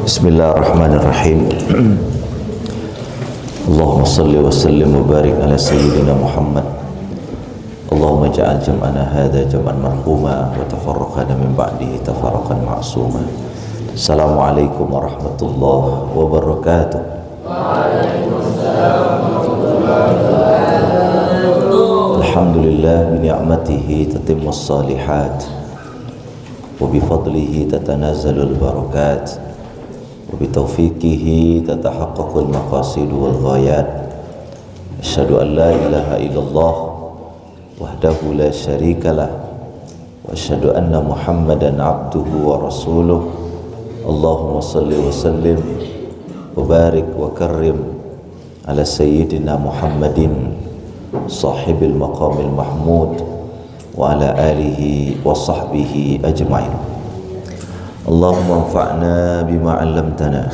Bismillahirrahmanirrahim. Allahumma salli wa sallim wa barik ala sayyidina Muhammad. Allahumma ja'al jam'ana hadha jam'an marhuma wa tafarraqana min ba'dihi tafarraqan ma'suma. Assalamualaikum warahmatullahi wabarakatuh. Alhamdulillah bi ni'matihi tatimmus salihat wa bi fadlihi tatanazalul barakat. وبتوفيقه تتحقق المقاصد والغايات أشهد أن لا إله إلا الله وحده لا شريك له وأشهد أن محمدا عبده ورسوله اللهم صل وسلم وبارك وكرم على سيدنا محمد صاحب المقام المحمود وعلى آله وصحبه أجمعين. Allahumma anfa'na bima 'allamtana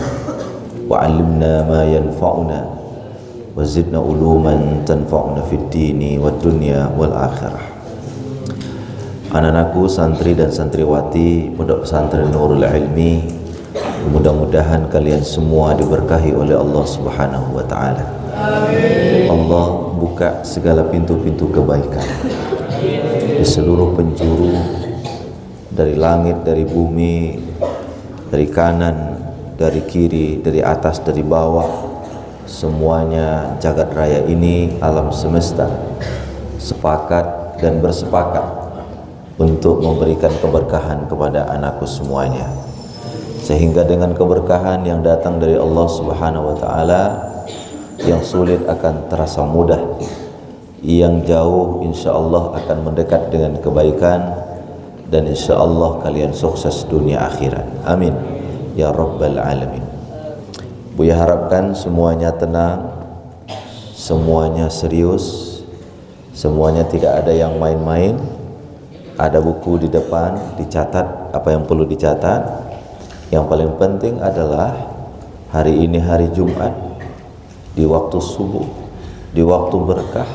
wa 'allimna ma yanfa'una wa zidna uluman tanfa'una fid dini wad dunya wal akhirah. Anak-anakku, santri dan santriwati Pondok Pesantren Nurul Ilmi, mudah-mudahan kalian semua diberkahi oleh Allah Subhanahu wa taala. Amin. Allah buka segala pintu-pintu kebaikan di seluruh penjuru, dari langit, dari bumi, dari kanan, dari kiri, dari atas, dari bawah, semuanya jagat raya ini, alam semesta sepakat dan bersepakat untuk memberikan keberkahan kepada anakku semuanya, sehingga dengan keberkahan yang datang dari Allah Subhanahu wa taala, yang sulit akan terasa mudah, yang jauh insyaallah akan mendekat dengan kebaikan, dan insyaallah kalian sukses dunia akhirat. Amin ya rabbal alamin. Buya harapkan semuanya tenang, semuanya serius, semuanya tidak ada yang main-main. Ada buku di depan, dicatat apa yang perlu dicatat. Yang paling penting adalah hari ini hari Jumat, di waktu subuh, di waktu berkah,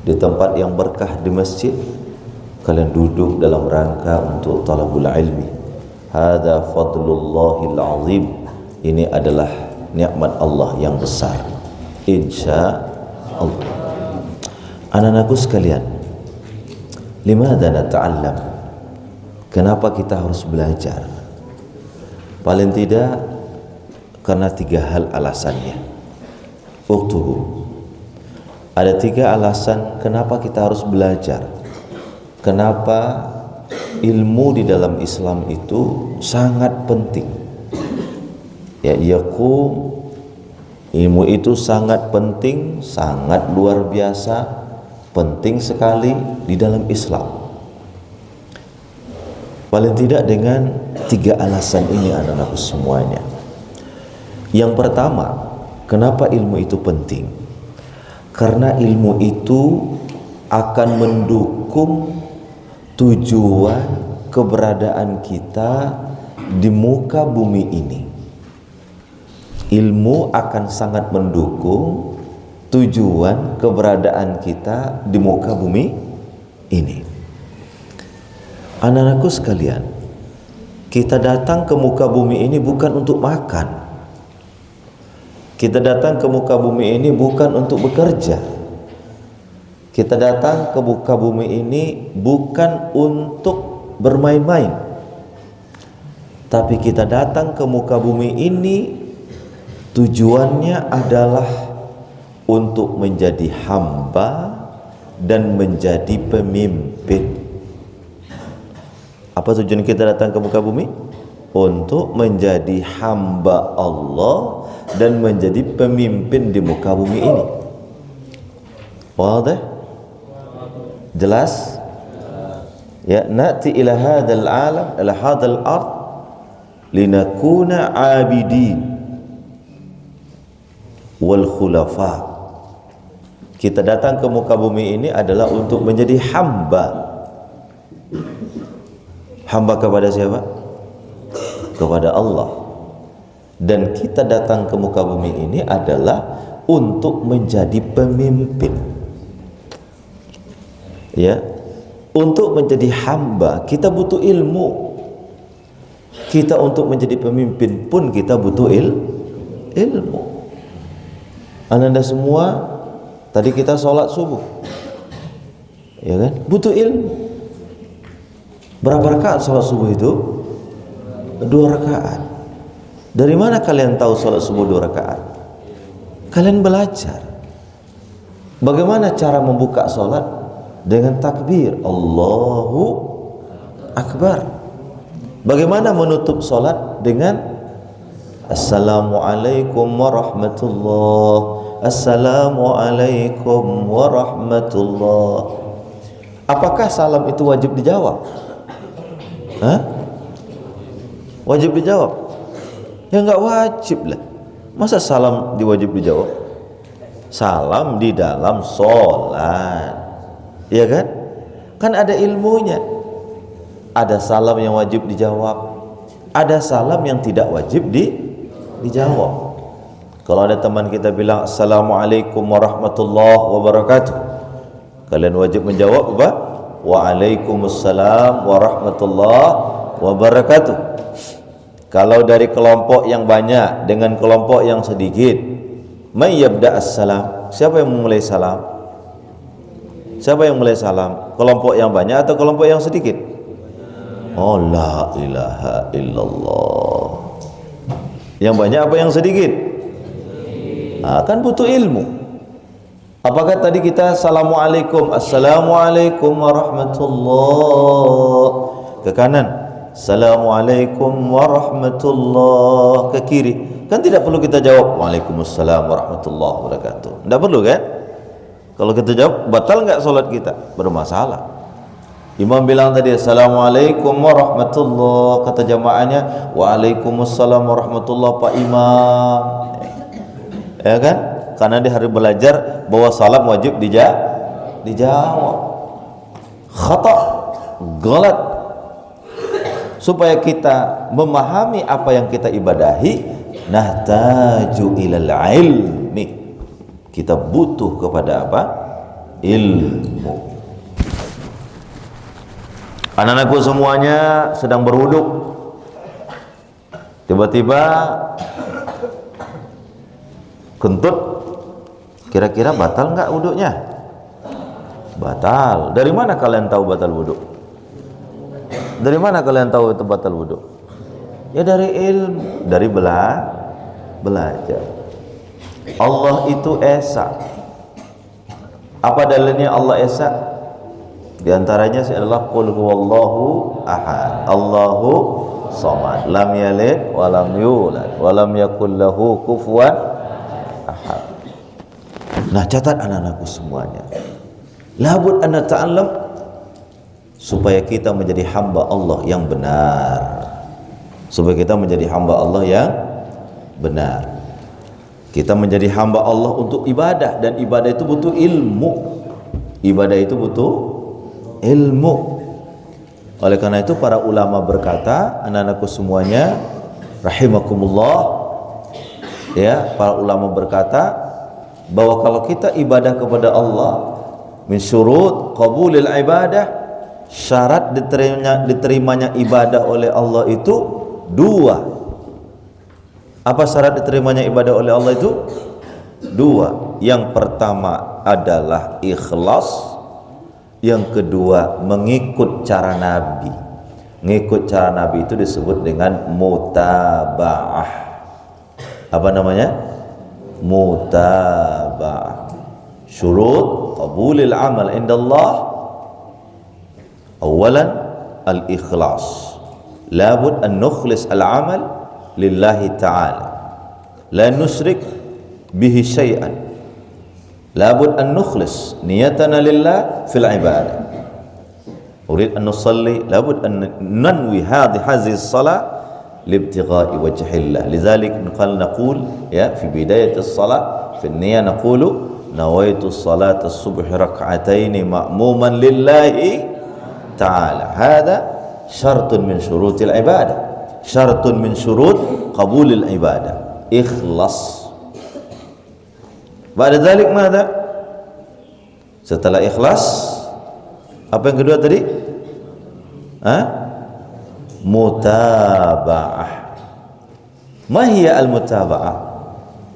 di tempat yang berkah di masjid, kalian duduk dalam rangka untuk talabul ilmi. Hadza fadlullahil azim. Ini adalah nikmat Allah yang besar. Insyaallah. Anak-anakku sekalian, limadza nata'allam? Kenapa kita harus belajar? Paling tidak karena 3 hal alasannya. Uktubu. Ada 3 alasan kenapa kita harus belajar. Kenapa ilmu di dalam Islam itu sangat penting? Ya, ilmu itu sangat penting, sangat luar biasa, penting sekali di dalam Islam. Paling tidak dengan 3 alasan ini anak-anakku semuanya. Yang pertama, kenapa ilmu itu penting? Karena ilmu itu akan mendukung tujuan keberadaan kita di muka bumi ini. Ilmu akan sangat mendukung tujuan keberadaan kita di muka bumi ini. Anak-anakku sekalian, kita datang ke muka bumi ini bukan untuk makan. Kita datang ke muka bumi ini bukan untuk bekerja. Kita datang ke muka bumi ini bukan untuk bermain-main, tapi kita datang ke muka bumi ini tujuannya adalah untuk menjadi hamba dan menjadi pemimpin. Apa tujuan kita datang ke muka bumi? Untuk menjadi hamba Allah dan menjadi pemimpin di muka bumi ini. Wadah? Jelas? Ya, na'ti ila hadzal alam, ila hadzal ard linakuna 'abidin wal khulafa. Kita datang ke muka bumi ini adalah untuk menjadi hamba. Hamba kepada siapa? Kepada Allah. Dan kita datang ke muka bumi ini adalah untuk menjadi pemimpin. Ya, untuk menjadi hamba kita butuh ilmu. Kita untuk menjadi pemimpin pun kita butuh ilmu. Anda semua tadi kita sholat subuh, ya kan? Butuh ilmu. Berapa rakaat sholat subuh itu? 2 rakaat. Dari mana kalian tahu sholat subuh 2 rakaat? Kalian belajar. Bagaimana cara membuka sholat? Dengan takbir Allahu Akbar. Bagaimana menutup sholat? Dengan Assalamualaikum warahmatullah, Assalamualaikum warahmatullah. Apakah salam itu wajib dijawab? Hah? Wajib dijawab? Ya enggak wajib lah. Masa salam diwajib dijawab? Salam di dalam sholat, ya kan? Kan ada ilmunya. Ada salam yang wajib dijawab, ada salam yang tidak wajib dijawab. Kalau ada teman kita bilang Assalamualaikum warahmatullahi wabarakatuh, kalian wajib menjawab apa? Waalaikumsalam warahmatullahi wabarakatuh. Kalau dari kelompok yang banyak dengan kelompok yang sedikit, may yabda as-salam, siapa yang memulai salam? Siapa yang mulai salam? Kelompok yang banyak atau kelompok yang sedikit? Oh, la ilaha illallah. Yang banyak apa yang sedikit? Kan butuh ilmu. Apakah tadi kita Assalamualaikum, Assalamualaikum warahmatullah ke kanan, Assalamualaikum warahmatullah ke kiri, kan tidak perlu kita jawab Waalaikumsalam warahmatullahi wabarakatuh. Tidak perlu kan? Kalau kita jawab, batal nggak sholat kita? Bermasalah. Imam bilang tadi Assalamualaikum warahmatullah, kata jamaahnya Waalaikumsalam warahmatullah Pak Imam, ya kan? Karena dia harus belajar bahwa salam wajib dijawab. Khata, galat. Supaya kita memahami apa yang kita ibadahi, nahtaju ilal ilmi, kita butuh kepada apa? Ilmu. Anak-anakku semuanya sedang berwuduk, tiba-tiba kentut, kira-kira batal nggak wuduknya? Batal. Dari mana kalian tahu batal wuduk? Dari mana kalian tahu itu batal wuduk? Ya dari ilmu, dari belajar. Allah itu esa. Apa dalilnya Allah esa? Di antaranya adalah qul huwallahu ahad, Allahu samad, lam yalid wa lam yulad wa lam yakul lahu kufuwan ahad. Nah, catat anak-anakku semuanya. Labud an nata'allam, supaya kita menjadi hamba Allah yang benar. Supaya kita menjadi hamba Allah yang benar. Kita menjadi hamba Allah untuk ibadah, dan ibadah itu butuh ilmu. Ibadah itu butuh ilmu. Oleh karena itu para ulama berkata, anak-anakku semuanya rahimakumullah, ya, para ulama berkata bahwa kalau kita ibadah kepada Allah, min syurut qabulil ibadah, syarat diterimanya ibadah oleh Allah itu 2. Apa syarat diterimanya ibadah oleh Allah itu? 2. Yang pertama adalah ikhlas. Yang kedua mengikut cara Nabi. Mengikut cara Nabi itu disebut dengan mutaba'ah. Apa namanya? Mutaba'ah. Syurut qabulil amal indallah, awalan al-ikhlas. Labud an nukhlis al-amal lillahi ta'ala, la nusyrik bihi syai'an. Labud an nukhlis niyatana lillah fil ibadah. Urid an nusalli, labud an nanwi hadhihi as-salah libtigha'i wajhillah. Lidzalik naqul ya fi bidayat as-salah fi an-niyyah naqulu nawaitu salat as-subh rak'atayn ma'muman lillahi ta'ala. Hada syartun min syurutil ibadah, syartun min syurut qabulil ibadah, ikhlas. Ba'da dzalik madza? Setelah ikhlas, apa yang kedua tadi? mutaba'ah. Ma hiya al-mutaba'ah?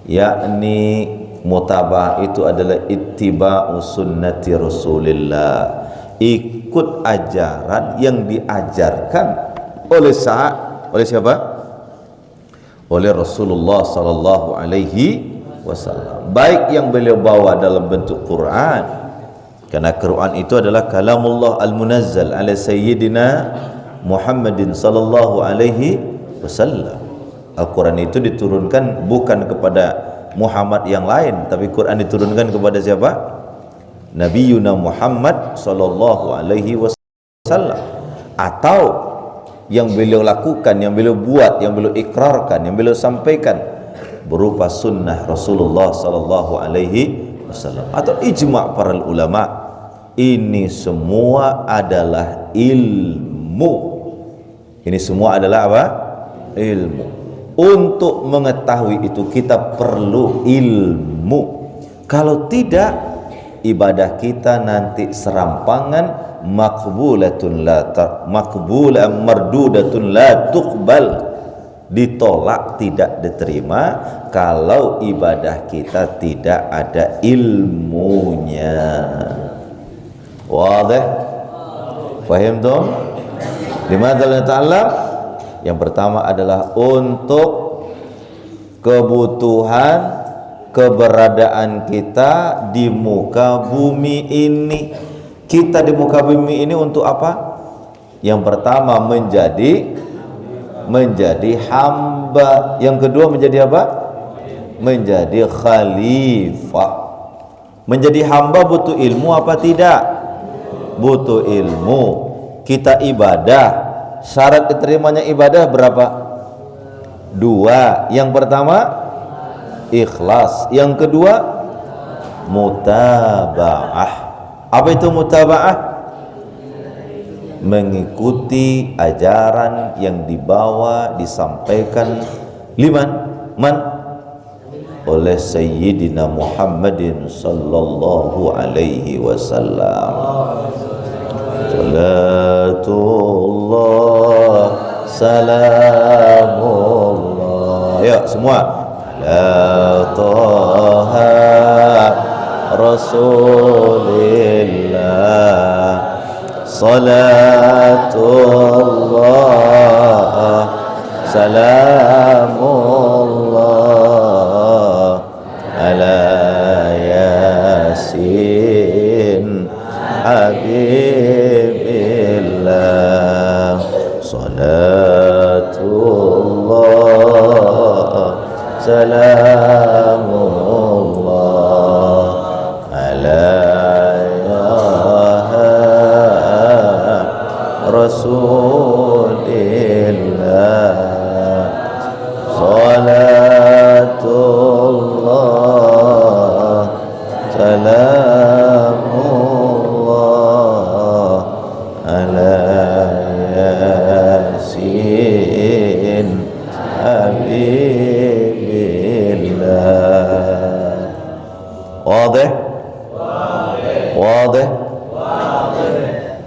Yakni mutaba'ah itu adalah ittiba'u sunnati Rasulillah, ikut ajaran yang diajarkan oleh siapa? Oleh Rasulullah sallallahu alaihi wasallam, baik yang beliau bawa dalam bentuk Quran, karena Quran itu adalah kalamullah al-munazzal ala sayyidina Muhammadin sallallahu alaihi wasallam. Al-Quran itu diturunkan bukan kepada Muhammad yang lain, tapi Quran diturunkan kepada siapa? Nabiyuna Muhammad sallallahu alaihi wasallam. Atau yang beliau lakukan, yang beliau buat, yang beliau ikrarkan, yang beliau sampaikan berupa sunnah Rasulullah sallallahu alaihi wasallam atau ijma' para ulama. Ini semua adalah ilmu. Ini semua adalah apa? Ilmu. Untuk mengetahui itu kita perlu ilmu. Kalau tidak, ibadah kita nanti serampangan, makbulatun mardudatun la tuqbal, ditolak, tidak diterima kalau ibadah kita tidak ada ilmunya. Wadih? Fahim tuh? Limadha la ta'lam? Yang pertama adalah untuk kebutuhan keberadaan kita di muka bumi ini. Kita di muka bumi ini untuk apa? Yang pertama menjadi hamba. Yang kedua menjadi apa? Menjadi khalifah. Menjadi hamba butuh ilmu apa tidak? Butuh ilmu. Kita ibadah, syarat diterimanya ibadah berapa? 2. Yang pertama ikhlas, yang kedua mutaba'ah. Apa itu mutaba'ah? Mengikuti ajaran yang dibawa, disampaikan oleh Sayyidina Muhammadin sallallahu alaihi wasallam. Salatullah salamullah. Ya semua. La taha Rasulillah, salatullah salamullah ala yasin habibillah, salatullah salamullah ala Rasulillah, salatullah salamullah ala yasin habibillah. Wadih? Wadih?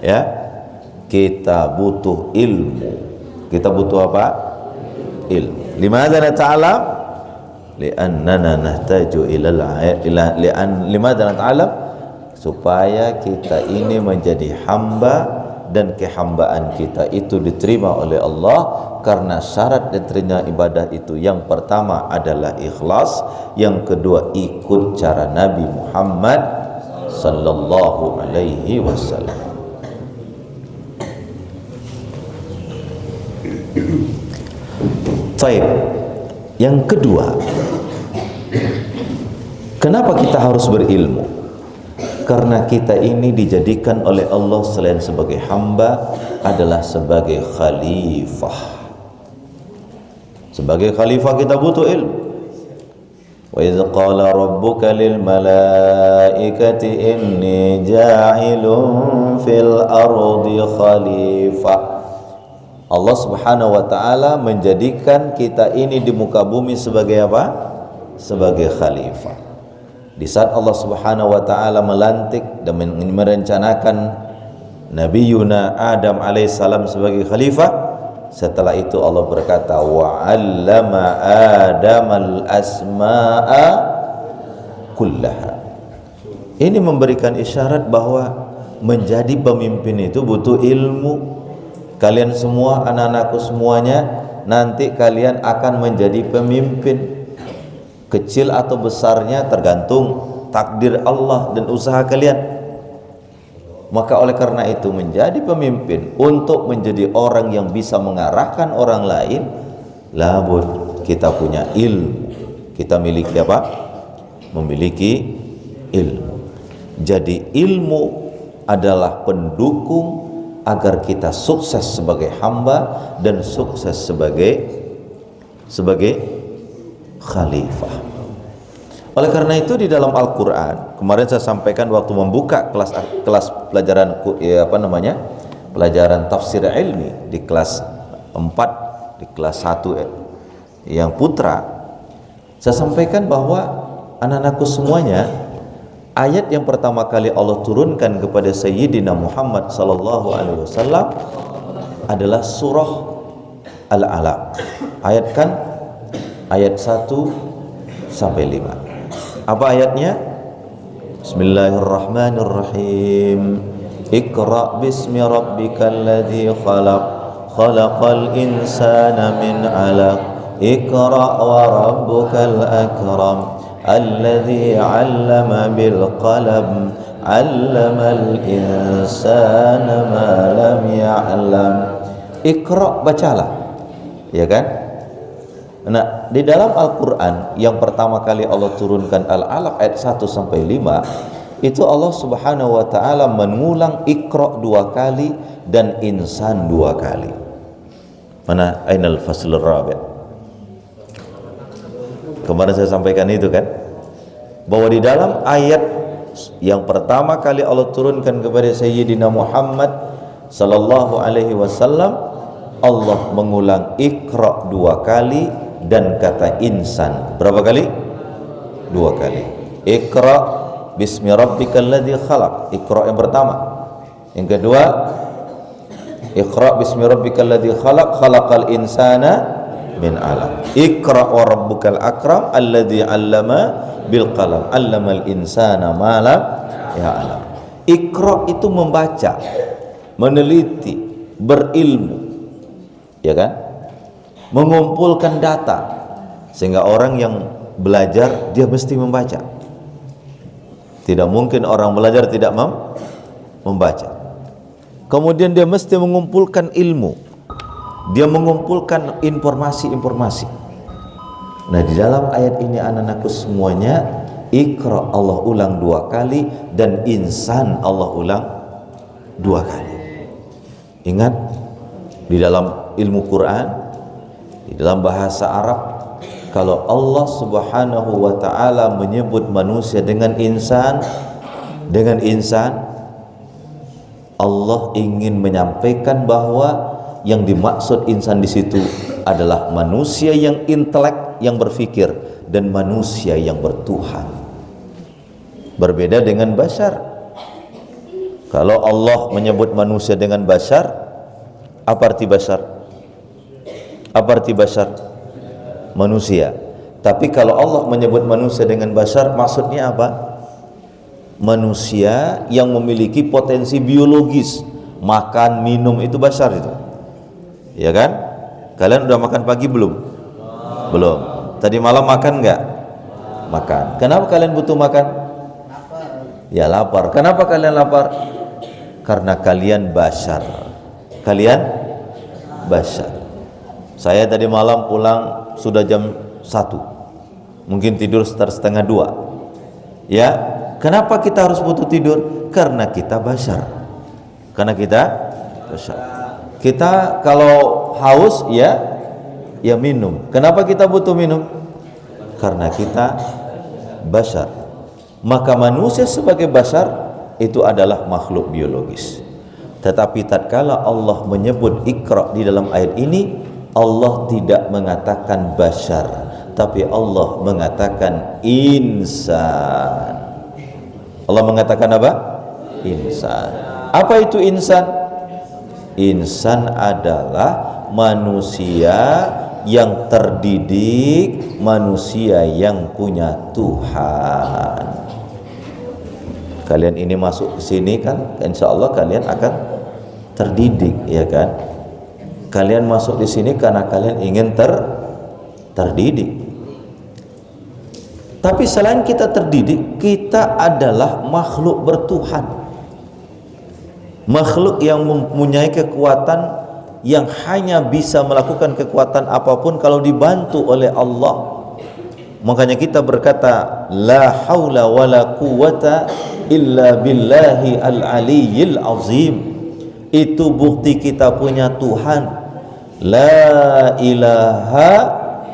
Ya, kita butuh ilmu. Kita butuh apa? Ilmu. Limadha nata'alam? Li'annana nahtaju limadha nata'alam? Supaya kita ini menjadi hamba dan kehambaan kita itu diterima oleh Allah. Karena syarat diterima ibadah itu yang pertama adalah ikhlas, yang kedua ikut cara Nabi Muhammad sallallahu alaihi wasallam. Baik. Yang kedua, kenapa kita harus berilmu? Karena kita ini dijadikan oleh Allah selain sebagai hamba adalah sebagai khalifah. Sebagai khalifah kita butuh ilmu. Wa idz qala rabbuka lil malaikati inni ja'ilun fil ardi khalifah. Allah Subhanahu wa taala menjadikan kita ini di muka bumi sebagai apa? Sebagai khalifah. Di saat Allah Subhanahu wa taala melantik dan merencanakan Nabi Adam alaihissalam sebagai khalifah, Setelah itu Allah berkata, wa 'allama Adamal asma'a kullaha. Ini memberikan isyarat bahwa menjadi pemimpin itu butuh ilmu. Kalian semua, anak-anakku semuanya, nanti kalian akan menjadi pemimpin. Kecil atau besarnya tergantung takdir Allah dan usaha kalian. Maka oleh karena itu menjadi pemimpin untuk menjadi orang yang bisa mengarahkan orang lain, labud kita punya ilmu. Kita miliki apa? Memiliki ilmu. Jadi ilmu adalah pendukung agar kita sukses sebagai hamba dan sukses sebagai khalifah. Oleh karena itu di dalam Al-Quran, kemarin saya sampaikan waktu membuka kelas pelajaran pelajaran tafsir ilmi di kelas 4, di kelas 1 yang putra, saya sampaikan bahwa anak-anakku semuanya, ayat yang pertama kali Allah turunkan kepada Sayyidina Muhammad sallallahu alaihi wasallam adalah surah Al-Alaq. Ayat 1 sampai 5. Apa ayatnya? Bismillahirrahmanirrahim. Iqra bismi rabbikal ladzi khalaq, khalaqal insana min 'alaq. Iqra wa rabbukal akram, alladzi 'allama bil qalam, 'allamal insana ma lam ya'lam. Iqra, bacalah, ya kan? Nah, di dalam Al-Quran yang pertama kali Allah turunkan Al-Alaq ayat 1 sampai 5, itu Allah Subhanahu wa taala mengulang Iqra 2 kali dan Insan 2 kali. Mana ainal faslur rabi'? Kemarin saya sampaikan itu kan, bahwa di dalam ayat yang pertama kali Allah turunkan kepada Sayyidina Muhammad sallallahu alaihi wasallam, Allah mengulang Iqra 2 kali dan kata insan berapa kali? 2 kali. Iqra bismi rabbikal ladzi khalaq, Iqra yang pertama. Yang kedua, Iqra bismi rabbikal ladzi khalaq, khalaqal insana min 'alaq. Iqra wa rabbukal akram alladzi 'allama bil qalam, 'allamal insana ma lam ya'lam. Iqra itu membaca, meneliti, berilmu, ya kan? Mengumpulkan data, sehingga orang yang belajar dia mesti membaca. Tidak mungkin orang belajar tidak membaca. Kemudian dia mesti mengumpulkan ilmu, dia mengumpulkan informasi-informasi. Nah, di dalam ayat ini anak-anakku semuanya, Iqra Allah ulang 2 kali dan Insan Allah ulang 2 kali. Ingat, di dalam ilmu Quran, di dalam bahasa Arab, kalau Allah Subhanahu wa taala menyebut manusia dengan insan, Allah ingin menyampaikan bahwa yang dimaksud insan di situ adalah manusia yang intelek, yang berpikir, dan manusia yang bertuhan. Berbeda dengan bashar. Kalau Allah menyebut manusia dengan bashar, apa arti bashar? Apa arti bashar? Manusia. Tapi kalau Allah menyebut manusia dengan bashar, maksudnya apa? Manusia yang memiliki potensi biologis, makan, minum, itu bashar itu. Ya kan? Kalian udah makan pagi belum? Belum. Tadi malam makan enggak? Makan. Kenapa kalian butuh makan? Ya lapar. Kenapa kalian lapar? Karena kalian bashar. Kalian bashar. Saya tadi malam pulang sudah jam 1, mungkin tidur sekitar setengah 2. Ya, kenapa kita harus butuh tidur? Karena kita bashar. Karena kita bashar. Kita kalau haus ya minum. Kenapa kita butuh minum? Karena kita bashar. Maka manusia sebagai bashar itu adalah makhluk biologis. Tetapi tatkala Allah menyebut Iqra di dalam ayat ini, Allah tidak mengatakan bashar, tapi Allah mengatakan insan. Allah mengatakan apa? Insan. Apa itu insan? Insan adalah manusia yang terdidik, manusia yang punya Tuhan. Kalian ini masuk ke sini kan, insya Allah kalian akan terdidik, ya kan? Kalian masuk di sini karena kalian ingin terdidik. Tapi selain kita terdidik, kita adalah makhluk bertuhan, makhluk yang mempunyai kekuatan yang hanya bisa melakukan kekuatan apapun kalau dibantu oleh Allah. Makanya kita berkata la haula wala quwata illa billahi al-aliyyil azim. Itu bukti kita punya Tuhan. La ilaha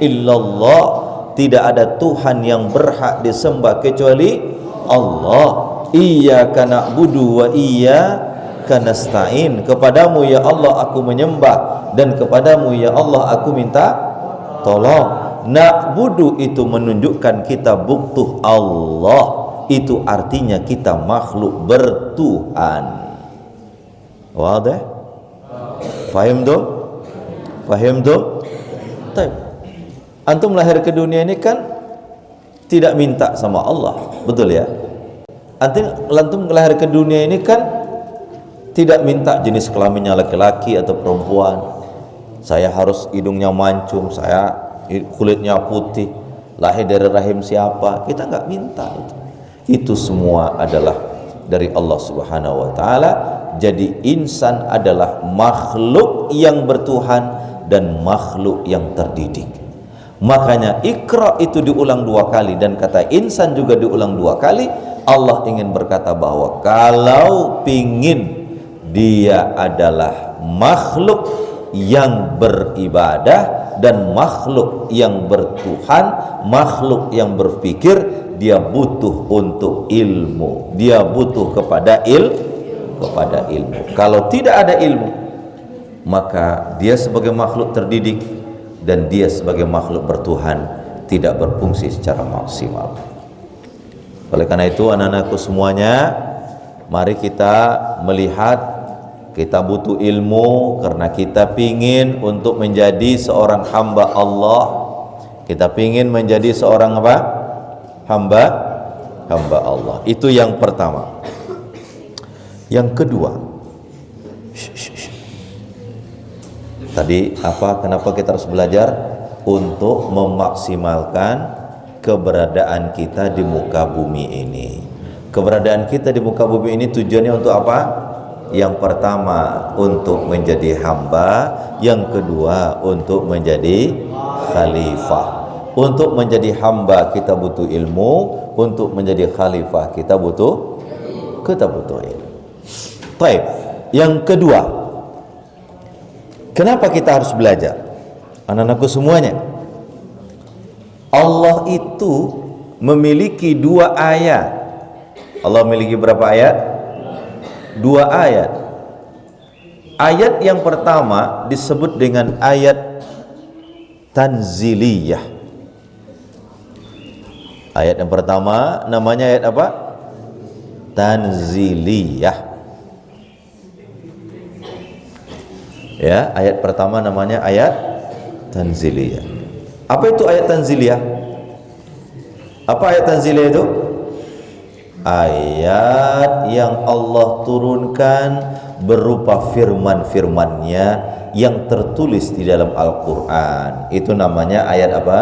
illallah. Tidak ada Tuhan yang berhak disembah kecuali Allah. Iyyaka na'budu wa iyyaka nasta'in. Kepadamu ya Allah aku menyembah, dan kepadamu ya Allah aku minta tolong. Na'budu itu menunjukkan kita butuh Allah. Itu artinya kita makhluk bertuhan. Wadah? Fahim dong? Fahim dong? Baik. Antum lahir ke dunia ini kan tidak minta sama Allah, betul ya? Antum lahir ke dunia ini kan tidak minta jenis kelaminnya laki-laki atau perempuan. Saya harus hidungnya mancung, saya kulitnya putih, lahir dari rahim siapa? Kita nggak minta itu. Itu semua adalah dari Allah Subhanahu wa taala. Jadi insan adalah makhluk yang bertuhan dan makhluk yang terdidik. Makanya Iqra itu diulang 2 kali, dan kata insan juga diulang 2 kali. Allah ingin berkata bahwa kalau pingin dia adalah makhluk yang beribadah dan makhluk yang bertuhan, makhluk yang berpikir, dia butuh untuk ilmu, dia butuh kepada ilmu. Kalau tidak ada ilmu, maka dia sebagai makhluk terdidik dan dia sebagai makhluk bertuhan tidak berfungsi secara maksimal. Oleh karena itu anak-anakku semuanya, mari kita melihat kita butuh ilmu karena kita pingin untuk menjadi seorang hamba Allah. Kita pingin menjadi seorang apa? Hamba Allah. Itu yang pertama. Yang kedua, tadi apa? Kenapa kita harus belajar? Untuk memaksimalkan keberadaan kita di muka bumi ini. Keberadaan kita di muka bumi ini tujuannya untuk apa? Yang pertama untuk menjadi hamba, yang kedua untuk menjadi khalifah. Untuk menjadi hamba kita butuh ilmu, untuk menjadi khalifah kita butuh ilmu. Baik. Yang kedua, kenapa kita harus belajar? Anak-anakku semuanya, Allah itu memiliki 2 ayat. Allah memiliki berapa ayat? 2 ayat. Ayat yang pertama disebut dengan ayat tanziliyah. Ayat yang pertama namanya ayat apa? Tanziliyah. Ya, ayat pertama namanya ayat tanziliyah. Apa itu ayat tanziliyah? Apa ayat tanziliyah itu? Ayat yang Allah turunkan berupa firman-firman-Nya yang tertulis di dalam Al-Quran. Itu namanya ayat apa?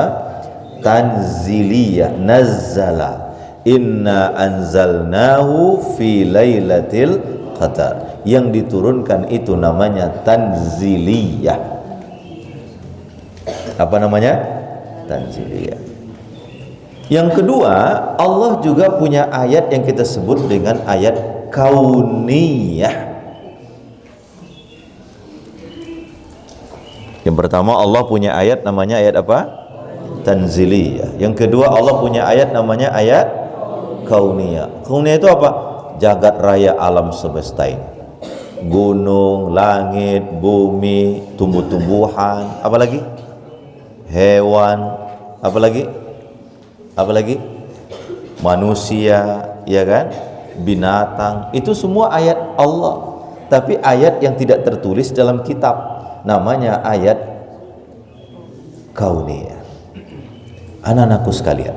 Tanziliyah. Nazzala inna anzalnahu fi lailatul qadar. Yang diturunkan itu namanya tanziliyah. Apa namanya? Tanziliyah. Yang kedua, Allah juga punya ayat yang kita sebut dengan ayat kauniyah. Yang pertama, Allah punya ayat namanya ayat apa? Tanziliyah. Yang kedua, Allah punya ayat namanya ayat kauniyah. Kauniyah itu apa? Jagat raya alam semesta ini. Gunung, langit, bumi, tumbuh-tumbuhan, apalagi? Hewan, apalagi? Manusia, ya kan? Binatang, itu semua ayat Allah. Tapi ayat yang tidak tertulis dalam kitab. namanya ayat kauniyah. Anak-anakku sekalian,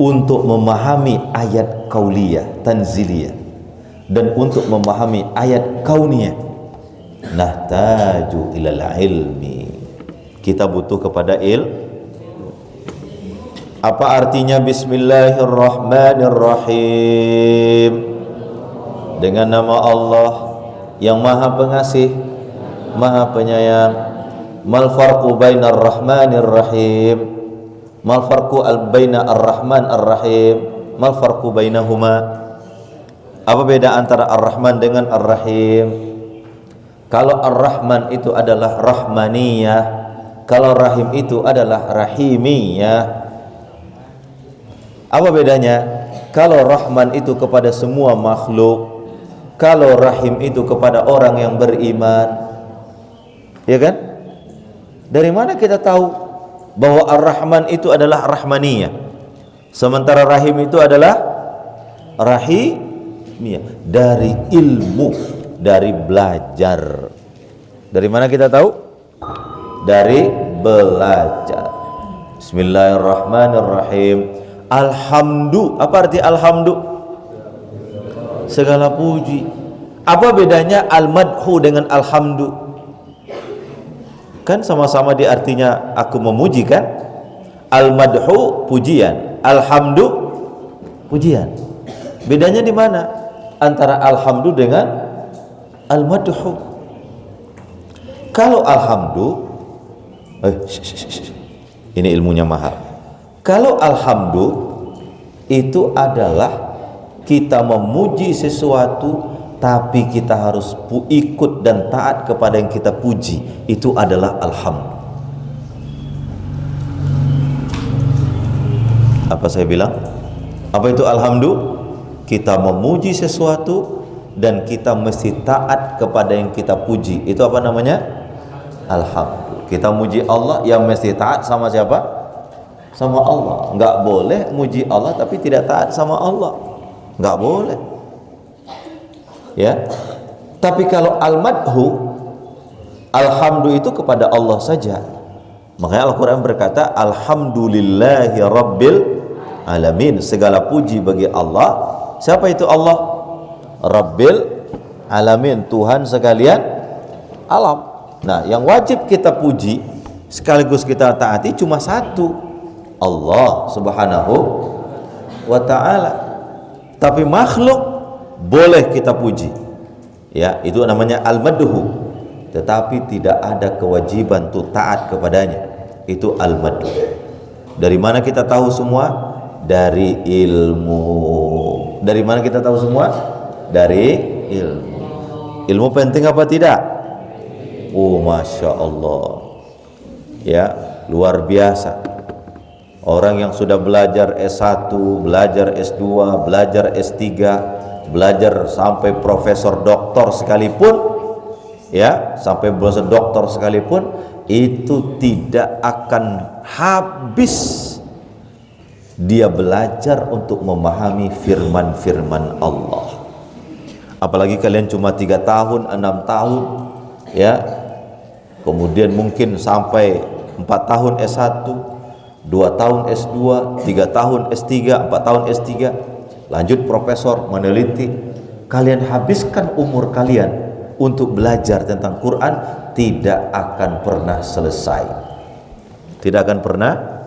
untuk memahami ayat kauliyah, tanziliyah, dan untuk memahami ayat kauniyah, nahtaju ilal ilmi, kita butuh kepada Apa artinya Bismillahirrahmanirrahim? Dengan nama Allah yang Maha Pengasih, Maha Penyayang. Mal farqu bainar rahmanir rahim? Mal farqu baina ar-rahman ar-rahim? Mal farqu bainahuma? Apa beda antara ar-rahman dengan ar-rahim? Kalau ar-rahman itu adalah rahmaniyah, kalau rahim itu adalah rahimiyah. Apa bedanya? Kalau rahman itu kepada semua makhluk, kalau rahim itu kepada orang yang beriman. Ya kan? Dari mana kita tahu bahwa ar-rahman itu adalah rahmaniyah, sementara rahim itu adalah rahimiyah? Dari ilmu, dari belajar. Dari mana kita tahu? Dari belajar. Bismillahirrahmanirrahim. Alhamdu. Apa arti alhamdu? Segala puji. Apa bedanya al-madhu dengan alhamdu? Kan sama-sama di artinya aku memuji kan? Al-madhu pujian, alhamdu pujian. Bedanya di mana antara alhamdu dengan al-madhu? Kalau alhamdu, ini ilmunya mahal. Kalau alhamdu itu adalah kita memuji sesuatu, tapi kita harus ikut dan taat kepada yang kita puji. Itu adalah alhamd. Apa saya bilang? Apa itu alhamdu? Kita memuji sesuatu dan kita mesti taat kepada yang kita puji. Itu apa namanya? Alhamd. Kita muji Allah, yang mesti taat sama siapa? Sama Allah. Enggak boleh muji Allah tapi tidak taat sama Allah. Enggak boleh. Ya, tapi kalau al-madhu, alhamdu itu kepada Allah saja. Makanya Al-Quran berkata alhamdulillahi rabbil alamin, segala puji bagi Allah. Siapa itu Allah? Rabbil alamin, Tuhan sekalian alam. Nah, yang wajib kita puji sekaligus kita taati cuma satu, Allah subhanahu wa ta'ala. Tapi makhluk boleh kita puji, ya, itu namanya al-madhu, tetapi tidak ada kewajiban untuk taat kepadanya. Itu al-madhu. Dari mana kita tahu semua? Dari ilmu. Dari mana kita tahu semua? Dari ilmu. Ilmu penting apa tidak? Oh, masya Allah, ya, luar biasa. Orang yang sudah belajar S1, belajar S2, belajar S3, belajar sampai profesor doktor sekalipun, ya, sampai profesor doktor sekalipun, itu tidak akan habis dia belajar untuk memahami firman-firman Allah. Apalagi kalian cuma 3 tahun, 6 tahun, ya, kemudian mungkin sampai 4 tahun S1, 2 tahun S2, 3 tahun S3, 4 tahun S3, lanjut profesor, meneliti. Kalian habiskan umur kalian untuk belajar tentang Quran, tidak akan pernah selesai. Tidak akan pernah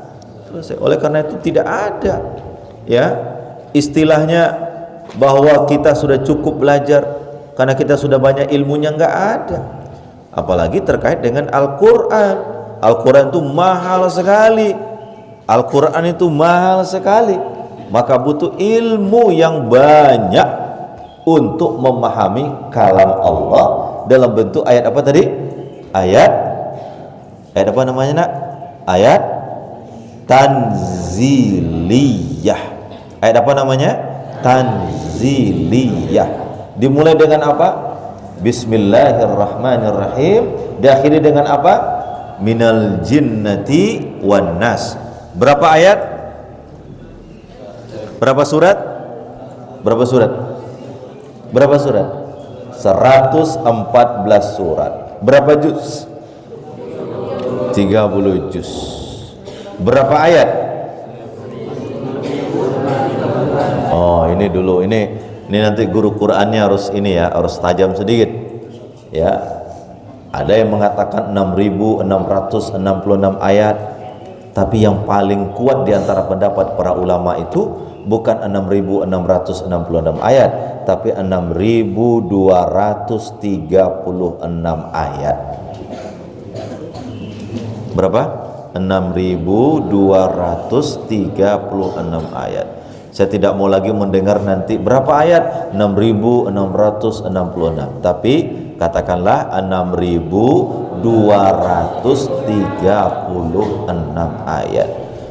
selesai. Oleh karena itu tidak ada, ya, istilahnya bahwa kita sudah cukup belajar karena kita sudah banyak ilmunya, enggak ada. Apalagi terkait dengan Al-Quran. Al-Quran itu mahal sekali. Al-Quran itu mahal sekali. Maka butuh ilmu yang banyak untuk memahami kalam Allah dalam bentuk ayat apa tadi? Ayat apa namanya, nak? Ayat tanziliyah. Ayat apa namanya? Tanziliyah. Dimulai dengan apa? Bismillahirrahmanirrahim. Diakhiri dengan apa? Minal jinnati wan nas. Berapa ayat? Berapa surat? Berapa surat? Berapa surat? 114 surat. Berapa juz? 30 juz. Berapa ayat? Oh, ini dulu. Ini nanti guru Qur'annya harus ini ya, harus tajam sedikit. Ya. Ada yang mengatakan 6.666 ayat. Tapi yang paling kuat di antara pendapat para ulama itu bukan 6.666 ayat, tapi 6.236 ayat. Berapa? 6.236 ayat. Saya tidak mau lagi mendengar nanti berapa ayat, 6.666, tapi katakanlah 6.236 ayat.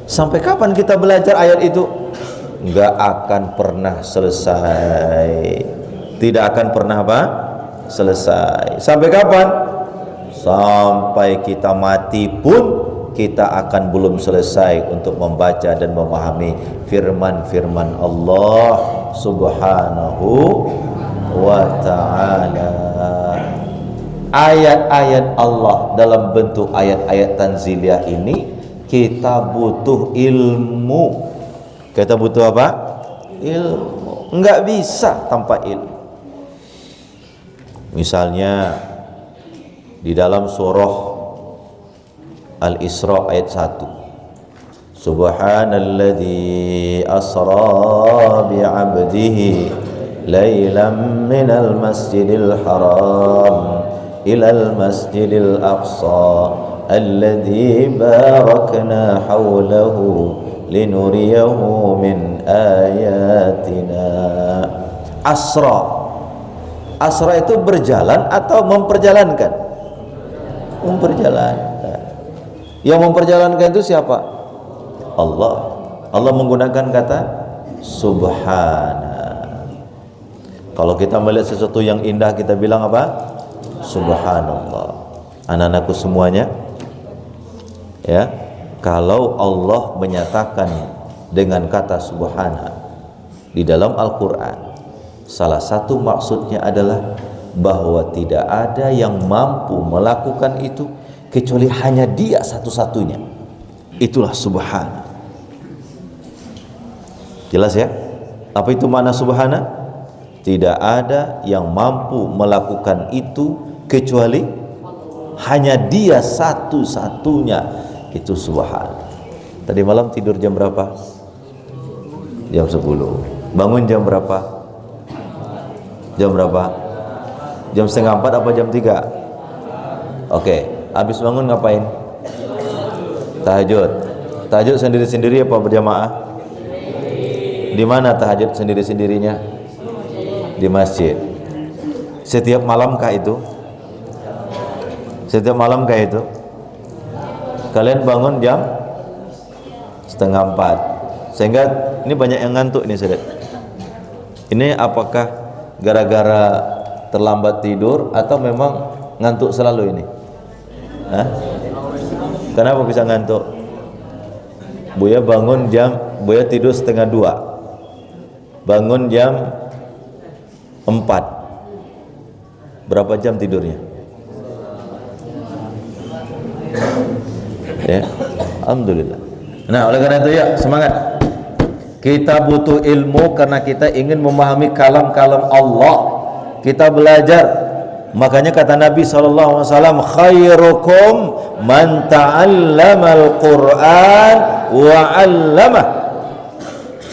Sampai kapan kita belajar ayat itu? Enggak akan pernah selesai. Tidak akan pernah apa? Selesai. Sampai kapan? Sampai kita mati pun kita akan belum selesai untuk membaca dan memahami firman-firman Allah Subhanahu wa ta'ala. Ayat-ayat Allah dalam bentuk ayat-ayat tanziliyah ini kita butuh ilmu. Kita butuh apa? Ilmu. Enggak bisa tanpa ilmu. Misalnya di dalam surah Al-Isra ayat 1. Subhanalladzi asra bi'abdihi laylan minal masjidil haram ilal masjidil aqsa alladzi barakna hawlahu linuriyahu min ayatina. Asra itu berjalan atau memperjalankan? Memperjalankan. Yang memperjalankan itu siapa? Allah. Allah menggunakan kata subhana. Kalau kita melihat sesuatu yang indah, kita bilang apa? Subhanallah. Anak-anakku semuanya, ya, kalau Allah menyatakan dengan kata subhana di dalam Al-Quran, salah satu maksudnya adalah bahwa tidak ada yang mampu melakukan itu kecuali hanya Dia satu-satunya. Itulah subhana. Jelas ya? Apa itu makna subhana? Tidak ada yang mampu melakukan itu kecuali hanya Dia satu-satunya. Itu subhana. Tadi malam tidur jam berapa? Jam 10. Bangun jam berapa? Jam berapa? Jam setengah 4 apa jam 3? Oke. Habis bangun ngapain? Tahajud. Tahajud sendiri-sendiri apa berjamaah? Di mana tahajud sendiri-sendirinya? Di masjid. Setiap malamkah itu? Setiap malamkah itu? Kalian bangun jam setengah 4. Sehingga ini banyak yang ngantuk ini, saudara. Ini apakah gara-gara terlambat tidur atau memang ngantuk selalu ini? Hah? Kenapa bisa ngantuk? Buya bangun Buya tidur setengah 2, bangun jam 4. Berapa jam tidurnya? Ya, alhamdulillah. Nah, oleh karena itu ya, semangat. Kita butuh ilmu karena kita ingin memahami kalam-kalam Allah. Kita belajar. Makanya kata Nabi SAW, khairukum man ta'allamal Qur'an wa 'allamah.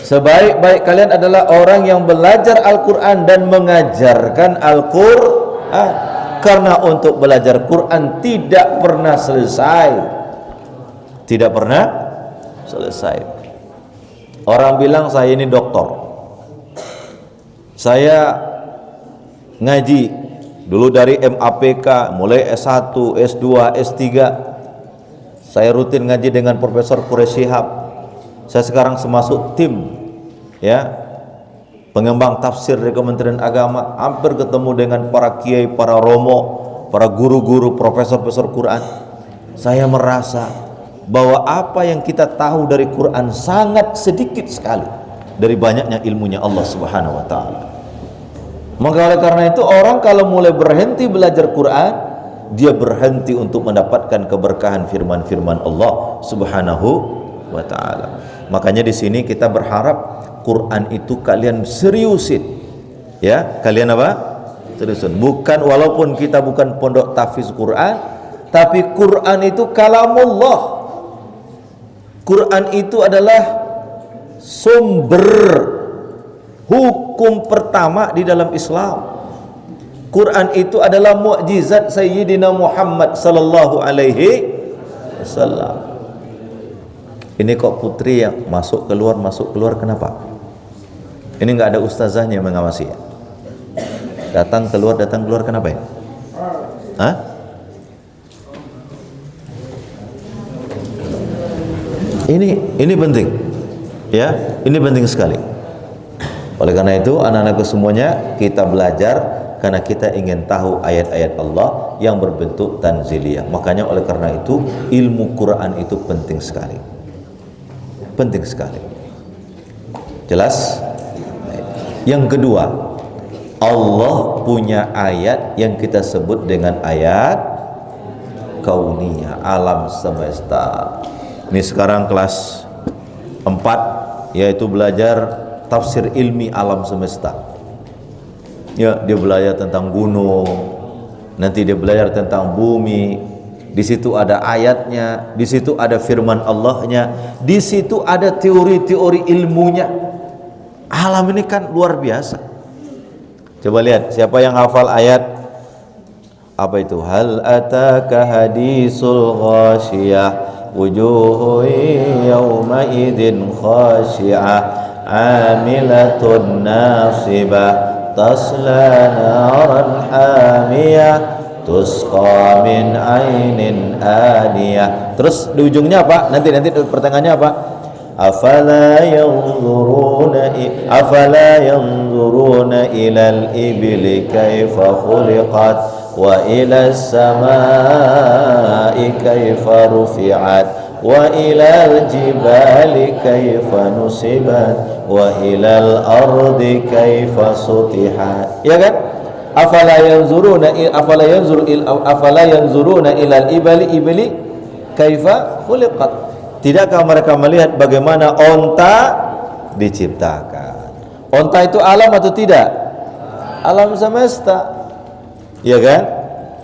Sebaik-baik kalian adalah orang yang belajar Al-Quran dan mengajarkan Al-Quran. Karena untuk belajar Quran tidak pernah selesai. Tidak pernah selesai. Orang bilang saya ini doktor, saya ngaji dulu dari MAPK, mulai S1, S2, S3. Saya rutin ngaji dengan Profesor Quraish Shihab. Saya sekarang termasuk tim, ya, pengembang tafsir dari Kementerian Agama. Hampir ketemu dengan para kiai, para romo, para guru-guru, profesor-profesor Quran. Saya merasa bahwa apa yang kita tahu dari Quran sangat sedikit sekali dari banyaknya ilmunya Allah Subhanahu wa ta'ala. Maka oleh karena itu orang kalau mulai berhenti belajar Quran, dia berhenti untuk mendapatkan keberkahan firman-firman Allah Subhanahu wa taala. Makanya di sini kita berharap Quran itu kalian seriusin. Ya, kalian apa? Seriusin. Bukan, walaupun kita bukan pondok tahfiz Quran, tapi Quran itu kalamullah. Quran itu adalah sumber hukum pertama di dalam Islam. Quran itu adalah mukjizat Sayyidina Muhammad sallallahu alaihi wasallam. Ini kok putri yang masuk keluar kenapa? Ini nggak ada ustazahnya yang mengawasi ya? Datang keluar kenapa ya? Hah? Ini penting. Ya, ini penting sekali. Oleh karena itu anak-anakku semuanya, kita belajar karena kita ingin tahu ayat-ayat Allah yang berbentuk tanziliyah. Makanya oleh karena itu ilmu Quran itu penting sekali. Penting sekali. Jelas? Yang kedua, Allah punya ayat yang kita sebut dengan ayat kauniyah, alam semesta. Ini sekarang kelas 4, yaitu belajar tafsir ilmi alam semesta. Ya, dia belajar tentang gunung, nanti dia belajar tentang bumi. Di situ ada ayatnya, di situ ada firman Allahnya, di situ ada teori-teori ilmunya. Alam ini kan luar biasa. Coba lihat, siapa yang hafal ayat apa itu? Hal ataka hadisul ghashiyah wujuhu yawma idzin khashi'ah amilatun nasibah tasla naran hamiyah tusqa min ainin aniyah. Terus di ujungnya apa? Nanti pertengahannya apa? Afala yanzuruna ilal ibli kaifa khuliqat wa ilas samai kaifa rufi'at wa ilal jibali kaifa nusibat wa ilal ardi kaifa sutihat. Ya kan? Afala yanzuruna ilal ibli kaifa khuliqat. Tidakkah mereka melihat bagaimana onta diciptakan? Onta itu alam atau tidak? Alam semesta. Ya kan?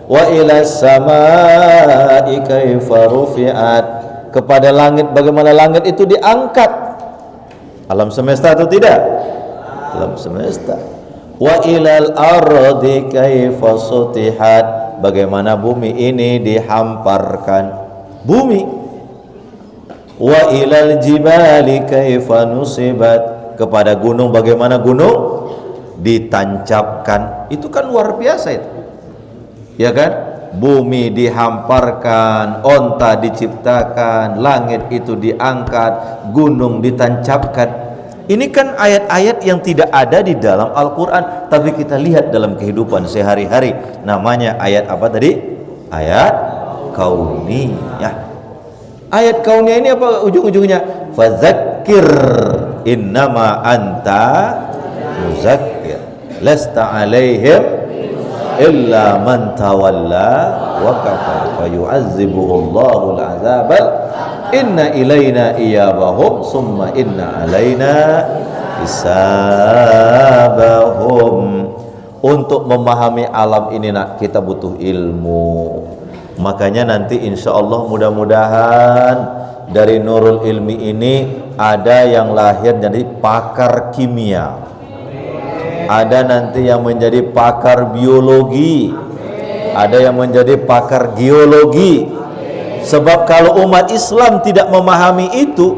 Wa ilas samai kaifa rufi'at. Kepada langit, bagaimana langit itu diangkat? Alam semesta atau tidak? Alam semesta. Wa ilal ardi kaifa sutihat. Bagaimana bumi ini dihamparkan? Bumi. Wa ilal jibali kaifa nusibat. Kepada gunung, bagaimana gunung ditancapkan. Itu kan luar biasa itu. Ya kan? Bumi dihamparkan, onta diciptakan, langit itu diangkat, gunung ditancapkan. Ini kan ayat-ayat yang tidak ada di dalam Al-Quran, tapi kita lihat dalam kehidupan sehari-hari. Namanya ayat apa tadi? Ayat kauniyah. Ayat kauniyah ini apa ujung-ujungnya? Fadzakir innama anta muzakkir lasta alaihim illa man tawalla wa kafar fayu'azzibuhu Allahu al-'adzabal inna ilaina iyabahum summa inna alaina hisabahum. Untuk memahami alam ini nak, kita butuh ilmu. Makanya nanti insya Allah mudah-mudahan dari Nurul Ilmi ini ada yang lahir jadi pakar kimia, ada nanti yang menjadi pakar biologi, ada yang menjadi pakar geologi. Sebab kalau umat Islam tidak memahami itu,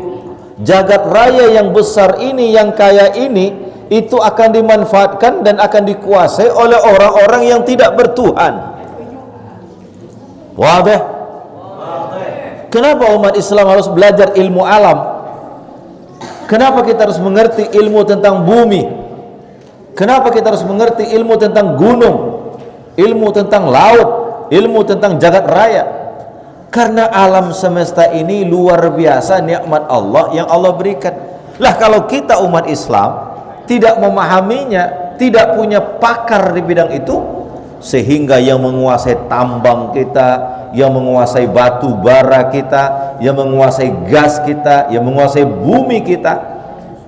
jagat raya yang besar ini, yang kaya ini, itu akan dimanfaatkan dan akan dikuasai oleh orang-orang yang tidak bertuhan. Wadah? Kenapa umat Islam harus belajar ilmu alam? Kenapa kita harus mengerti ilmu tentang bumi? Kenapa kita harus mengerti ilmu tentang gunung, ilmu tentang laut, ilmu tentang jagat raya? Karena alam semesta ini luar biasa nikmat Allah yang Allah berikan. Lah kalau kita umat Islam tidak memahaminya, tidak punya pakar di bidang itu, sehingga yang menguasai tambang kita, yang menguasai batu bara kita, yang menguasai gas kita, yang menguasai bumi kita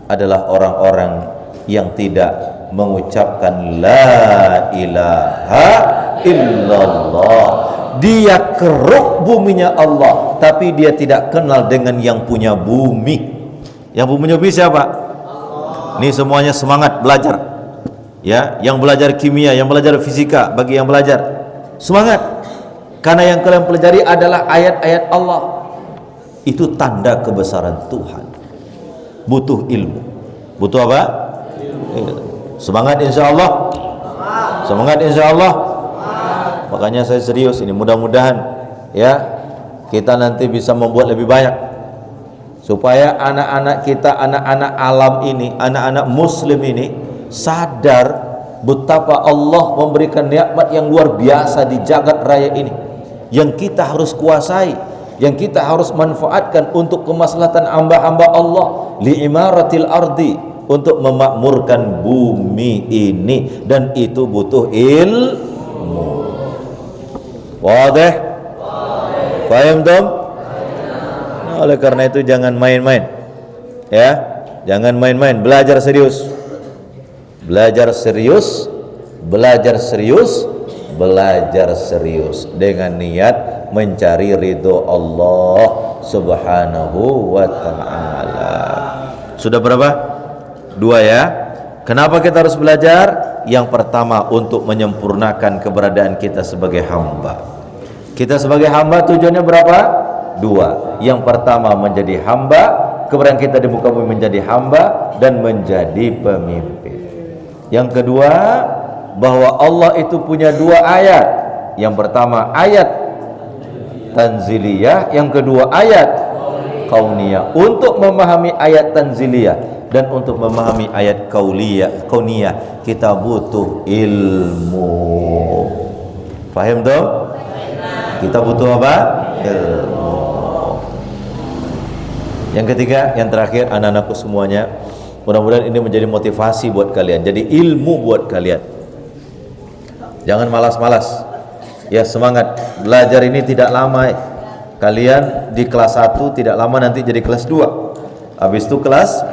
adalah orang-orang yang tidak mengucapkan la ilaha illallah. Dia keruk buminya Allah, tapi dia tidak kenal dengan yang punya bumi. Yang punya bumi siapa? Ini semuanya semangat belajar, ya, yang belajar kimia, yang belajar fisika, bagi yang belajar semangat, karena yang kalian pelajari adalah ayat-ayat Allah. Itu tanda kebesaran Tuhan. Butuh ilmu. Butuh apa? Ilmu. Semangat insya Allah. Semangat insya Allah. Makanya saya serius ini, mudah-mudahan ya kita nanti bisa membuat lebih banyak, supaya anak-anak kita, anak-anak alam ini, anak-anak muslim ini sadar betapa Allah memberikan nikmat yang luar biasa di jagat raya ini, yang kita harus kuasai, yang kita harus manfaatkan untuk kemaslahatan hamba-hamba Allah, li'imaratil ardi, untuk memakmurkan bumi ini, dan itu butuh ilmu. Wadih? Paham tom? Oleh karena itu jangan main-main, ya, jangan main-main, belajar serius, belajar serius, belajar serius, belajar serius dengan niat mencari ridho Allah subhanahu wa ta'ala. Sudah berapa? 2 ya. Kenapa kita harus belajar? Yang pertama, untuk menyempurnakan keberadaan kita sebagai hamba. Kita sebagai hamba tujuannya berapa? 2. Yang pertama, menjadi hamba, keberadaan kita di muka bumi menjadi hamba dan menjadi pemimpin. Yang kedua, bahwa Allah itu punya 2 ayat. Yang pertama ayat tanziliyah, yang kedua ayat kauniyah. Untuk memahami ayat tanziliyah dan untuk memahami ayat kauniyah kita butuh ilmu. Paham dong? Kita butuh apa? Ilmu. Yang ketiga, yang terakhir, anak-anakku semuanya, mudah-mudahan ini menjadi motivasi buat kalian, jadi ilmu buat kalian. Jangan malas-malas, ya, semangat. Belajar ini tidak lama. Kalian di kelas 1 tidak lama, nanti jadi kelas 2, habis itu kelas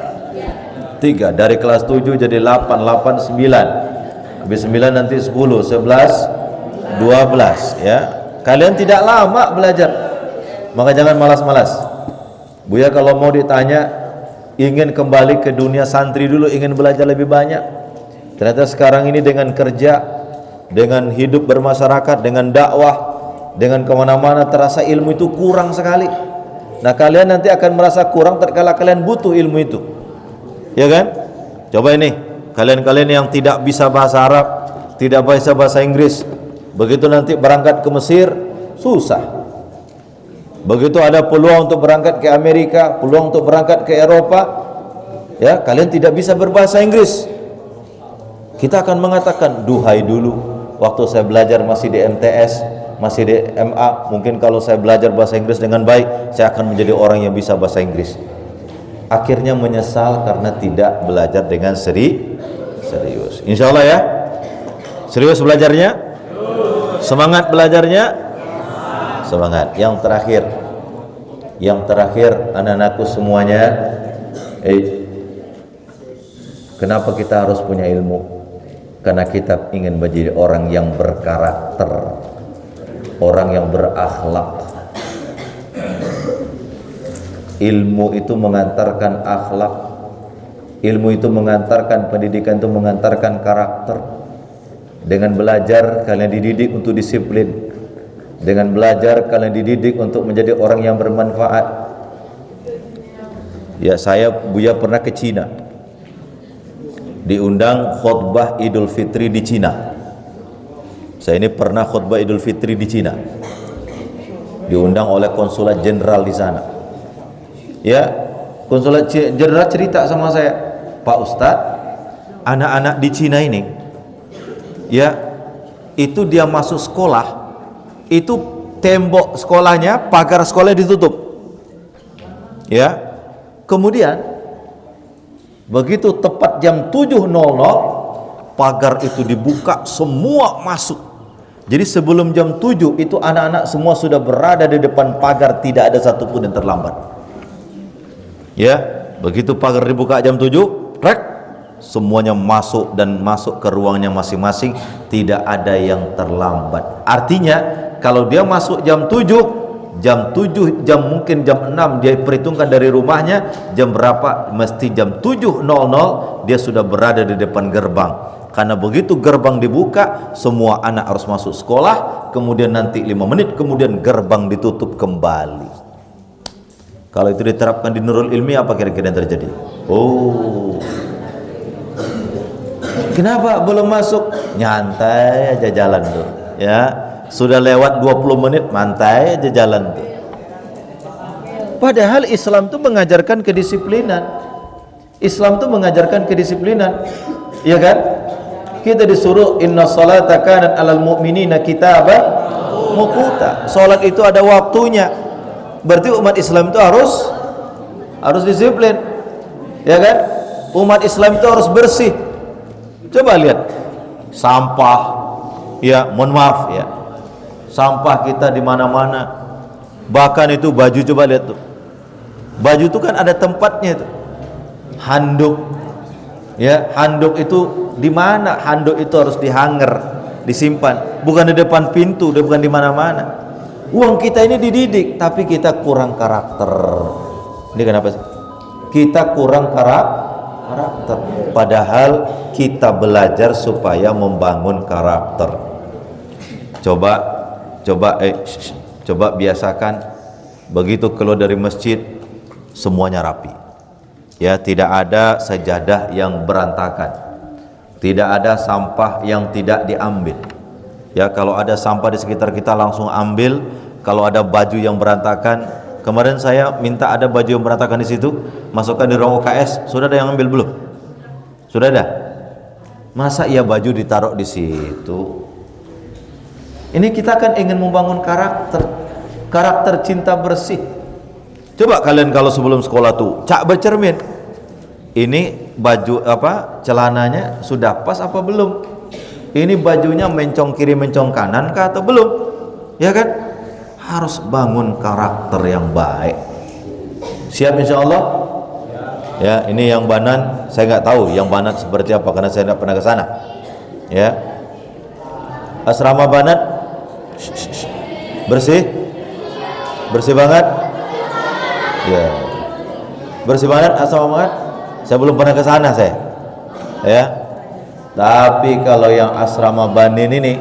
3, dari kelas 7 jadi 8, 8, 9, habis 9 nanti 10, 11, 12, ya. Kalian tidak lama belajar, maka jangan malas-malas. Buya kalau mau ditanya, ingin kembali ke dunia santri dulu, ingin belajar lebih banyak. Ternyata sekarang ini dengan kerja, dengan hidup bermasyarakat, dengan dakwah, dengan kemana-mana, terasa ilmu itu kurang sekali. Nah, kalian nanti akan merasa kurang tatkala kalian butuh ilmu itu, ya kan? Coba ini, kalian-kalian yang tidak bisa bahasa Arab, tidak bisa bahasa Inggris, begitu nanti berangkat ke Mesir, susah. Begitu ada peluang untuk berangkat ke Amerika, peluang untuk berangkat ke Eropa, ya, kalian tidak bisa berbahasa Inggris. Kita akan mengatakan, duhai dulu waktu saya belajar masih di MTS, masih di MA, mungkin kalau saya belajar bahasa Inggris dengan baik, saya akan menjadi orang yang bisa bahasa Inggris. Akhirnya menyesal karena tidak belajar dengan serius. Insya Allah ya, serius belajarnya, semangat belajarnya, semangat. Yang terakhir, anak-anakku semuanya, kenapa kita harus punya ilmu? Karena kita ingin menjadi orang yang berkarakter, orang yang berakhlak. Ilmu itu mengantarkan akhlak, ilmu itu mengantarkan pendidikan, itu mengantarkan karakter. Dengan belajar kalian dididik untuk disiplin, dengan belajar kalian dididik untuk menjadi orang yang bermanfaat. Ya, saya Buya pernah ke Cina, diundang khutbah Idul Fitri di Cina. Saya ini pernah khutbah Idul Fitri di Cina, diundang oleh konsulat jenderal di sana. Ya, konsulat jenderal cerita sama saya, Pak Ustadz, anak-anak di Cina ini, ya, itu dia masuk sekolah, itu tembok sekolahnya, pagar sekolah ditutup, ya. Kemudian begitu tepat jam 7.00 pagar itu dibuka, semua masuk. Jadi sebelum jam 7 itu anak-anak semua sudah berada di depan pagar, tidak ada satupun yang terlambat. Ya, begitu pagar dibuka jam 7, rek, semuanya masuk dan masuk ke ruangnya masing-masing, tidak ada yang terlambat. Artinya kalau dia masuk jam 7, mungkin jam 6 dia perhitungkan dari rumahnya, jam berapa mesti jam 7.00 dia sudah berada di depan gerbang. Karena begitu gerbang dibuka, semua anak harus masuk sekolah, kemudian nanti 5 menit kemudian gerbang ditutup kembali. Kalau itu diterapkan di Nurul Ilmi, apa kira-kira yang terjadi? Oh, kenapa belum masuk? Nyantai aja jalan tuh, ya. Sudah lewat 20 menit, mantai aja jalan tuh. Padahal Islam tuh mengajarkan kedisiplinan. Islam tuh mengajarkan kedisiplinan, ya kan? Kita disuruh inna salata kanat alal mu'minina kitaban mawquta. Salat itu ada waktunya. Berarti umat Islam itu harus disiplin. Ya kan? Umat Islam itu harus bersih. Coba lihat sampah, ya, mohon maaf ya. Sampah kita di mana-mana. Bahkan itu baju, coba lihat tuh. Baju itu kan ada tempatnya itu. Handuk. Ya, handuk itu di mana? Handuk itu harus dihanger, disimpan, bukan di depan pintu, bukan di mana-mana. Uang kita ini dididik, tapi kita kurang karakter. Ini kenapa sih? Kita kurang karakter. Padahal kita belajar supaya membangun karakter. Coba biasakan begitu keluar dari masjid semuanya rapi. Ya, tidak ada sajadah yang berantakan, tidak ada sampah yang tidak diambil. Ya, kalau ada sampah di sekitar kita langsung ambil. Kalau ada baju yang berantakan, kemarin saya minta ada baju yang berantakan di situ, masukkan di ruang UKS. Sudah ada yang ambil belum? Sudah ada. Masa iya baju ditaruh di situ? Ini kita kan ingin membangun karakter cinta bersih. Coba kalian kalau sebelum sekolah tuh cak bercermin, ini baju apa, celananya sudah pas apa belum, ini bajunya mencong kiri mencong kanan kah atau belum, ya kan? Harus bangun karakter yang baik. Siap insya Allah? Ya, ini yang Banan saya nggak tahu yang Banan seperti apa karena saya nggak pernah ke sana. Ya, asrama Banan bersih banget. Ya, bersih banget asrama banget. Saya belum pernah ke sana saya. Ya. Tapi kalau yang asrama Banin ini,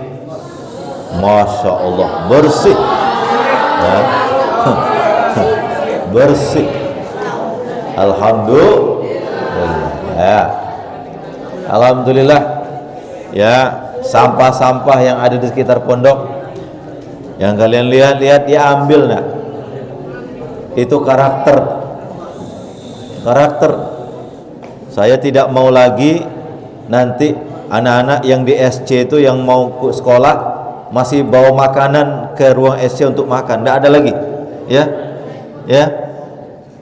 masya Allah bersih. Ya. Bersih. Alhamdulillah. Ya. Alhamdulillah. Ya, sampah-sampah yang ada di sekitar pondok yang kalian lihat ya ambil nak. Itu karakter. Saya tidak mau lagi nanti anak-anak yang di SC itu yang mau ke sekolah masih bawa makanan ke ruang SC untuk makan. Tidak ada lagi. Ya.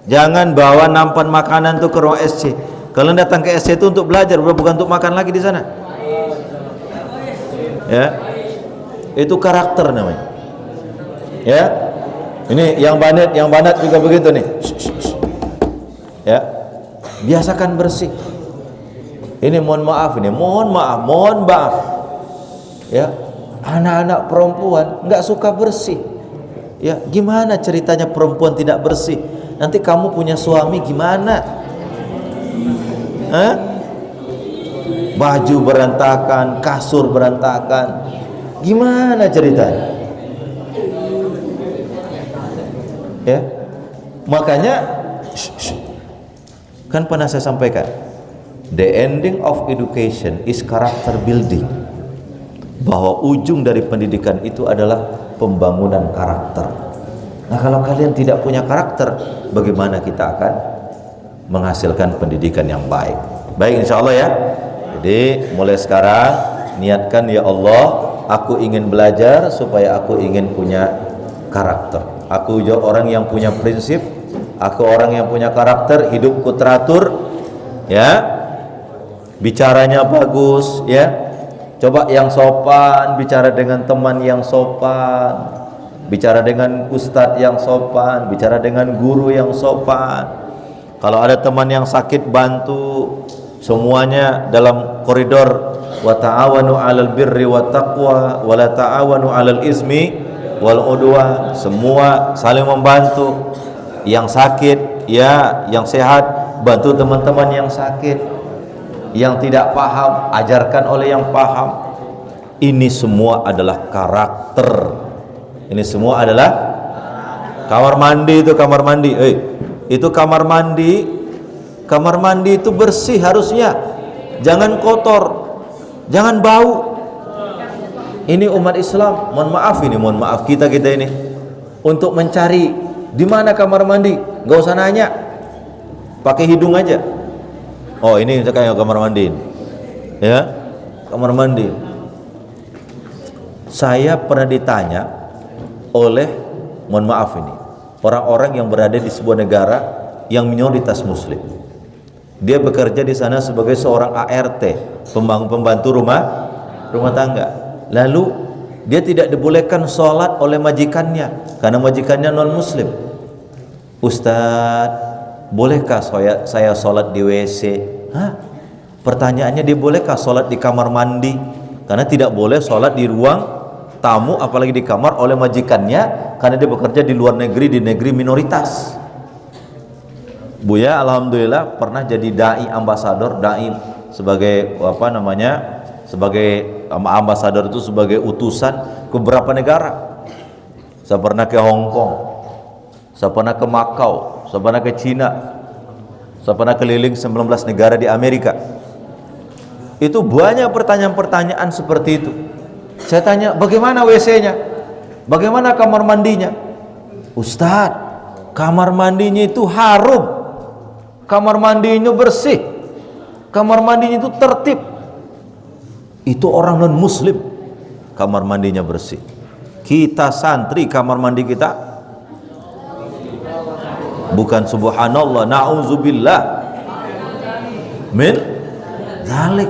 Jangan bawa nampan makanan tuh ke ruang SC. Kalian datang ke SC itu untuk belajar, bukan untuk makan lagi di sana. Ya. Itu karakter namanya. Ya. Ini yang banat juga begitu nih. Ya. Biasakan bersih. Ini mohon maaf. Ya. Anak-anak perempuan enggak suka bersih. Ya, gimana ceritanya perempuan tidak bersih? Nanti kamu punya suami gimana? Hah? Baju berantakan, kasur berantakan. Gimana ceritanya? Ya, makanya kan pernah saya sampaikan, the ending of education is character building, bahwa ujung dari pendidikan itu adalah pembangunan karakter. Nah, kalau kalian tidak punya karakter, bagaimana kita akan menghasilkan pendidikan yang baik? Baik, insya Allah ya. Jadi mulai sekarang niatkan, ya Allah, aku ingin belajar supaya aku ingin punya karakter. Aku orang yang punya prinsip, aku orang yang punya karakter, hidupku teratur, ya, bicaranya bagus, ya, Coba yang sopan bicara dengan teman yang sopan, bicara dengan ustadz yang sopan, bicara dengan guru yang sopan. Kalau ada teman yang sakit, bantu. Semuanya dalam koridor wa ta'awanu 'alal birri wat taqwa wa la ta'awanu 'alal ismi wal udwan. Semua saling membantu. Yang sakit ya, yang sehat bantu teman-teman yang sakit. Yang tidak paham, ajarkan oleh yang paham. Ini semua adalah karakter. Ini semua adalah kamar mandi. Itu kamar mandi. Itu kamar mandi. Kamar mandi itu bersih harusnya. Jangan kotor, jangan bau. Ini umat Islam, mohon maaf kita ini untuk mencari di mana kamar mandi, nggak usah nanya, pakai hidung aja. Oh ini kayak kamar mandi, ya kamar mandi. Saya pernah ditanya oleh, mohon maaf ini, orang-orang yang berada di sebuah negara yang minoritas Muslim. Dia bekerja di sana sebagai seorang ART, pembantu rumah tangga. Lalu dia tidak dibolehkan sholat oleh majikannya karena majikannya non Muslim. Ustadz, bolehkah saya sholat di WC? Pertanyaannya, dia bolehkah sholat di kamar mandi? Karena tidak boleh sholat di ruang tamu, apalagi di kamar, oleh majikannya, karena dia bekerja di luar negeri, di negeri minoritas. Buya alhamdulillah pernah jadi dai ambasador, dai sebagai sebagai ambasador itu sebagai utusan ke beberapa negara. Saya pernah ke Hong Kong, saya pernah ke Makau, saya pernah ke Cina, saya pernah keliling 19 negara di Amerika. Itu banyak pertanyaan-pertanyaan seperti itu. Saya tanya, bagaimana WC-nya? Bagaimana kamar mandinya? Ustadz, kamar mandinya itu harum, kamar mandinya bersih, kamar mandinya itu tertib. Itu orang non muslim, kamar mandinya bersih. Kita santri, kamar mandi kita bukan subhanallah, na'udzubillah min dzalik.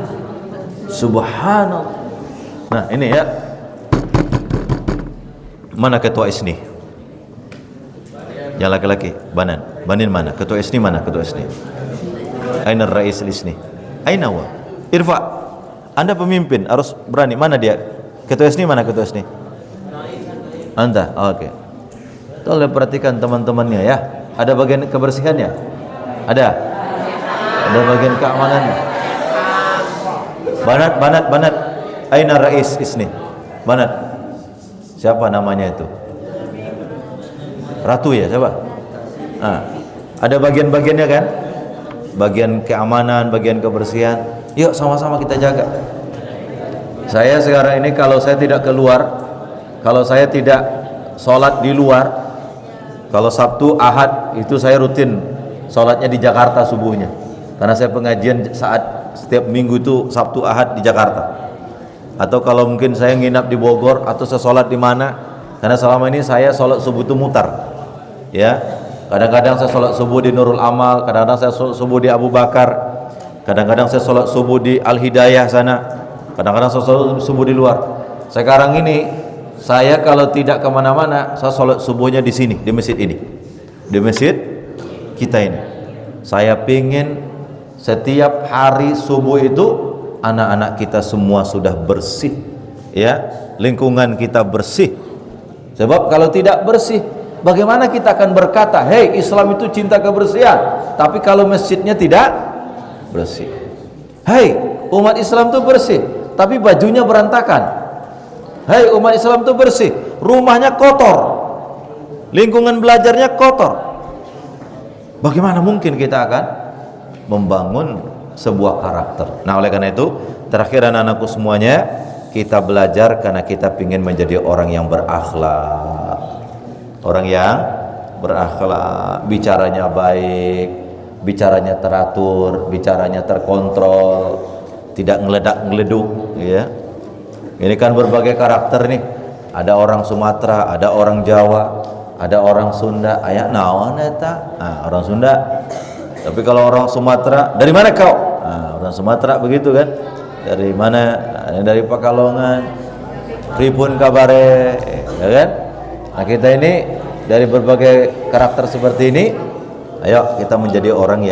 Subhanallah. Nah ini ya, mana ketua ISNI? Yang laki-laki, Banin mana? Ketua ISNI mana? Ketua ISNI? Aina Rais ISNI? Aina wa? Irfa, Anda pemimpin, harus berani. Mana dia? Ketua ISNI mana? Ketua ISNI? Anda? Oke. Tolong perhatikan teman-temannya ya. Ada bagian kebersihannya? Ada? Ada bagian keamanannya? Banat. Aina Rais ISNI? Banat. Siapa namanya itu? Ratu ya, siapa? Ada bagian-bagiannya kan? Bagian keamanan, bagian kebersihan. Yuk sama-sama kita jaga. Saya sekarang ini kalau saya tidak keluar, kalau saya tidak sholat di luar, kalau Sabtu, Ahad itu saya rutin sholatnya di Jakarta subuhnya. Karena saya pengajian saat setiap minggu itu Sabtu, Ahad di Jakarta. Atau kalau mungkin saya nginap di Bogor atau saya sholat di mana, karena selama ini saya sholat subuh itu mutar. Ya, kadang-kadang saya sholat subuh di Nurul Amal, kadang-kadang saya sholat subuh di Abu Bakar, kadang-kadang saya sholat subuh di Al Hidayah sana, kadang-kadang saya sholat subuh di luar. Sekarang ini saya kalau tidak kemana-mana, saya sholat subuhnya di sini, di masjid ini, di masjid kita ini. Saya pingin setiap hari subuh itu anak-anak kita semua sudah bersih, ya, lingkungan kita bersih. Sebab kalau tidak bersih, bagaimana kita akan berkata, hei Islam itu cinta kebersihan, tapi kalau masjidnya tidak bersih. Hei umat Islam itu bersih, tapi bajunya berantakan. Hei umat Islam itu bersih, rumahnya kotor, lingkungan belajarnya kotor. Bagaimana mungkin kita akan membangun sebuah karakter? Nah oleh karena itu, terakhir anak-anakku semuanya, kita belajar karena kita ingin menjadi orang yang berakhlak. Orang yang berakhlak, bicaranya baik, bicaranya teratur, bicaranya terkontrol, tidak ngeledak-ngeleduk, ya. Ini kan berbagai karakter nih. Ada orang Sumatera, ada orang Jawa, ada orang Sunda. Aya naon eta? Orang Sunda. Tapi kalau orang Sumatera, dari mana kau? Orang Sumatera begitu kan. Dari mana? Dari Pekalongan. Pripun kabare, ya kan? Nah, kita ini dari berbagai karakter seperti ini, ayo kita menjadi orang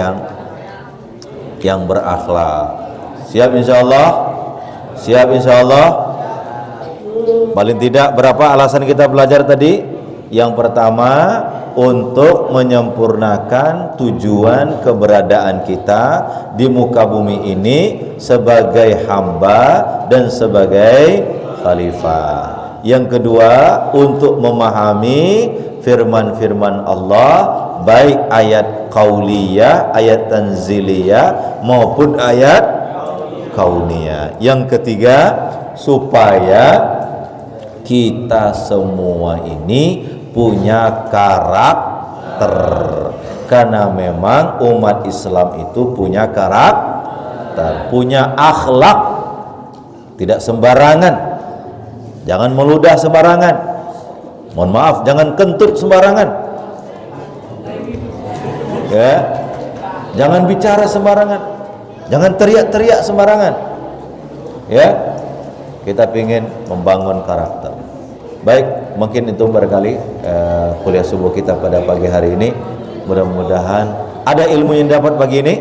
yang berakhlak. Siap insyaallah? Siap insyaallah? Paling tidak berapa alasan kita belajar tadi? Yang pertama, untuk menyempurnakan tujuan keberadaan kita di muka bumi ini sebagai hamba dan sebagai khalifah. Yang kedua, untuk memahami firman-firman Allah, baik ayat qauliyah, ayat tanziliyah maupun ayat kauniyah. Yang ketiga, supaya kita semua ini punya karakter, karena memang umat Islam itu punya karakter, punya akhlak, tidak sembarangan. Jangan meludah sembarangan, mohon maaf, jangan kentut sembarangan, ya, jangan bicara sembarangan, jangan teriak-teriak sembarangan, ya. Kita ingin membangun karakter. Baik, mungkin itu barangkali kuliah subuh kita pada pagi hari ini. Mudah-mudahan ada ilmu yang dapat pagi ini.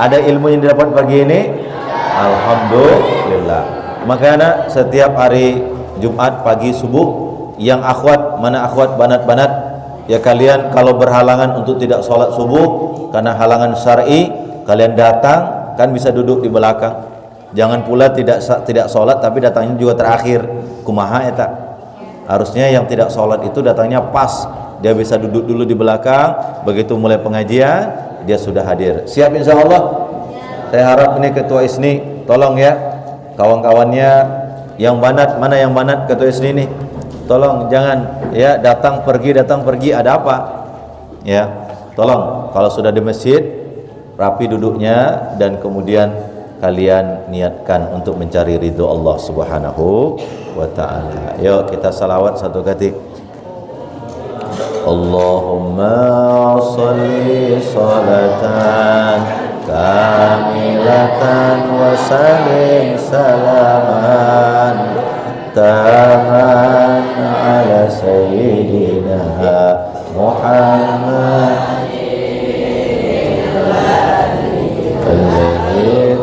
Ada ilmu yang dapat pagi ini. Alhamdulillah. Makanya setiap hari Jumat pagi subuh, yang akhwat, mana akhwat banat-banat, ya kalian kalau berhalangan untuk tidak sholat subuh karena halangan syar'i, kalian datang, kan bisa duduk di belakang. Jangan pula tidak sholat tapi datangnya juga terakhir. Kumaha eta? Harusnya yang tidak sholat itu datangnya pas, dia bisa duduk dulu di belakang, begitu mulai pengajian dia sudah hadir. Siap insyaallah? Saya harap ini ketua ISNI tolong ya, kawan-kawannya yang banat, mana yang banat ketua ISNI ini, tolong jangan ya datang pergi ada apa ya, tolong kalau sudah di masjid rapi duduknya dan kemudian kalian niatkan untuk mencari ridho Allah Subhanahu wa ta'ala. Yuk kita salawat satu kali. Allahumma sholli salatan kamilatan wa sallim salaman taman ala sayyidina Muhammad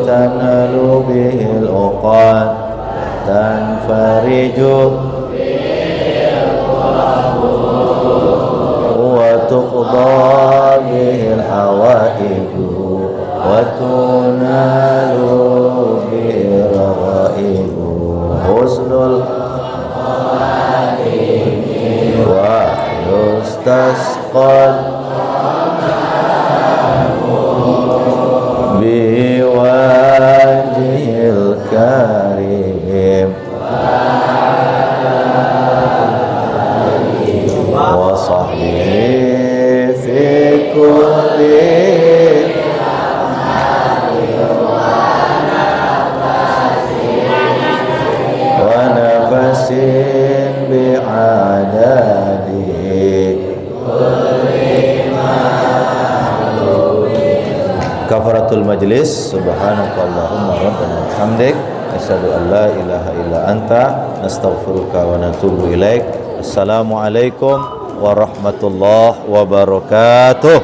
tanalu bihil uqad tanfariju wa tuqda bihil hawaidu wa tunalu bihil ghaibu husnul wa yustasqad biwajhil karim wa sahbihi fi kulli wa nafasin bi'adadi kafaratul majlis. Subhanakallahumma rabbana hamdik asyhadu an la ilaha illa anta nastaghfiruka wa natubu ilaik. Assalamualaikum warahmatullahi wabarakatuh.